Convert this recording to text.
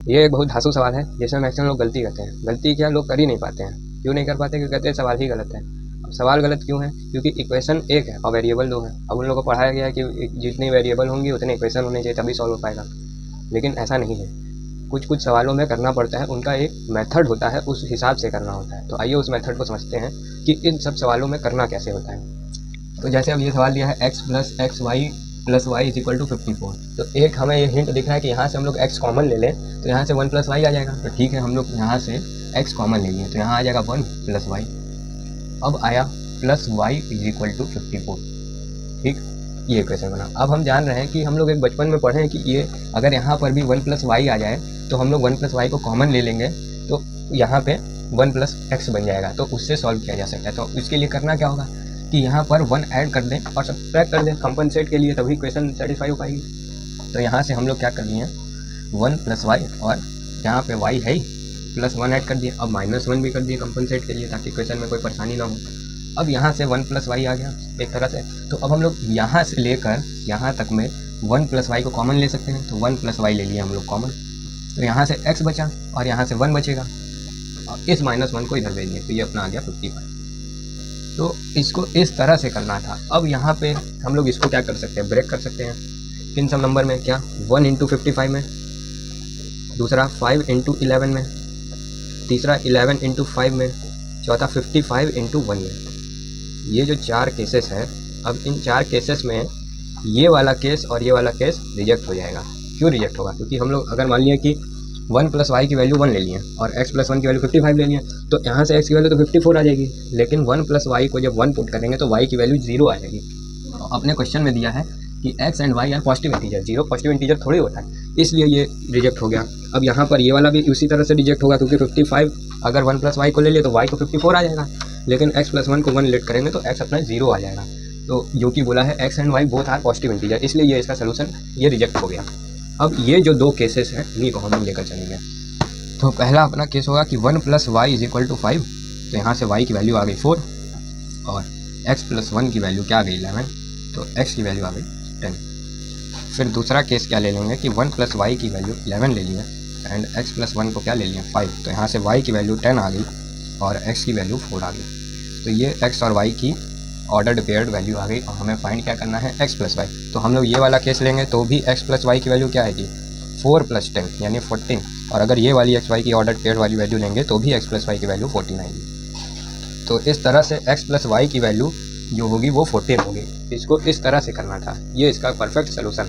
ये एक बहुत धांसू सवाल है जिसमें मैक्सिमम लोग गलती करते हैं। गलती क्या, लोग कर ही नहीं पाते हैं। क्यों नहीं कर पाते? क्योंकि कहते हैं सवाल ही गलत है। अब सवाल गलत क्यों है? क्योंकि इक्वेशन एक है और वेरिएबल दो है। अब उन लोगों को पढ़ाया गया है कि जितनी वेरिएबल होंगी उतने इक्वेशन होने चाहिए तभी सॉल्व हो पाएगा, लेकिन ऐसा नहीं है। कुछ कुछ सवालों में करना पड़ता है, उनका एक मेथड होता है, उस हिसाब से करना होता है। तो आइए उस मेथड को समझते हैं कि इन सब सवालों में करना कैसे होता है। तो जैसे अब ये सवाल दिया है x plus x y plus y is equal to 54। तो एक हमें ये हिंट दिख रहा है कि यहाँ से हम लोग x कॉमन ले लें तो यहाँ से 1 प्लस वाई आ जाएगा। तो ठीक है, हम लोग यहाँ से x कॉमन ले लिए तो यहाँ आ जाएगा 1 प्लस वाई। अब आया plus y is equal to 54। ठीक, ये क्वेश्चन बना। अब हम जान रहे हैं कि हम लोग एक बचपन में पढ़े हैं कि ये अगर यहाँ पर भी 1 प्लस वाई आ जाए तो हम लोग 1 प्लस वाई को कॉमन ले लेंगे तो यहाँ पे 1 प्लस एक्स बन जाएगा, तो उससे सॉल्व किया जा सकता है। तो इसके लिए करना क्या होगा कि यहाँ पर 1 ऐड कर दें और सब्ट्रैक्ट कर दें कंपनसेट के लिए, तभी क्वेश्चन सेटिस्फाई हो पाएगी। तो यहाँ से हम लोग क्या कर लिए हैं, 1 प्लस वाई और यहाँ पे वाई है ही प्लस 1 ऐड कर दिए। अब -1 भी कर दिए कंपनसेट के लिए ताकि क्वेश्चन में कोई परेशानी ना हो। अब यहाँ से 1 प्लस वाई आ गया एक तरह से। तो अब हम लोग यहाँ से लेकर यहाँ तक में 1 प्लस वाई को कॉमन ले सकते हैं। तो 1 प्लस वाई ले लिया हम लोग कॉमन, तो यहाँ से x बचा और यहाँ से 1 बचेगा और इस -1 को इधर भेज दिए तो ये अपना आ गया 55। तो इसको इस तरह से करना था। अब यहाँ पे हम लोग इसको क्या कर सकते हैं, ब्रेक कर सकते हैं। किन सब नंबर में? क्या 1 इंटू 55 में, दूसरा 5 इंटू 11 में, तीसरा 11 इंटू 5 में, चौथा 55 इंटू 1 में। ये जो 4 केसेस हैं, अब इन 4 केसेस में ये वाला केस और ये वाला केस रिजेक्ट हो जाएगा। क्यों रिजेक्ट होगा? क्योंकि हम लोग अगर मान लिया कि 1 प्लस वाई की वैल्यू 1 ले लिए और x प्लस 1 की वैल्यू 55 ले लिए तो यहाँ से x की वैल्यू तो 54 आ जाएगी, लेकिन 1 प्लस वाई को जब 1 पुट करेंगे तो y की वैल्यू 0 आ जाएगी। अपने क्वेश्चन में दिया है कि x and y are positive integer, 0 positive integer थोड़ी होता है, इसलिए ये रिजेक्ट हो गया। अब यहाँ पर ये वाला भी उसी तरह से रिजेक्ट होगा क्योंकि 55 अगर 1 प्लस वाई को ले लिए तो y को 54 आ जाएगा, लेकिन x प्लस 1 को 1 लेट करेंगे तो x अपना 0 आ जाएगा। तो जो कि बोला है x and y both are positive integer, इसलिए ये इसका सोल्यूशन ये रिजेक्ट हो गया। अब ये जो 2 केसेस हैं इन्हीं को हम लेकर चलेंगे। तो पहला अपना केस होगा कि 1 plus y is equal to 5, तो यहाँ से y की वैल्यू आ गई 4 और x प्लस 1 की वैल्यू क्या आ गई 11, तो x की वैल्यू आ गई 10। फिर दूसरा केस क्या ले लेंगे कि 1 प्लस वाई की वैल्यू 11 ले लिया एंड x प्लस 1 को क्या ले लिया 5, तो यहाँ से y की वैल्यू 10 आ गई और x की वैल्यू 4 आ गई। तो ये x और y की ऑर्डर्ड पेयर्ड वैल्यू आ गई और हमें फाइंड क्या करना है x प्लस वाई। तो हम लोग ये वाला केस लेंगे तो भी x प्लस वाई की वैल्यू क्या आएगी 4 प्लस 10 यानी 14, और अगर ये वाली x वाई की ऑर्डर्ड पेयर्ड वाली वैल्यू लेंगे तो भी x प्लस वाई की वैल्यू 14 आएगी। तो इस तरह से x प्लस वाई की वैल्यू जो होगी वो 14 होगी। इसको इस तरह से करना था, ये इसका परफेक्ट सोल्यूशन है।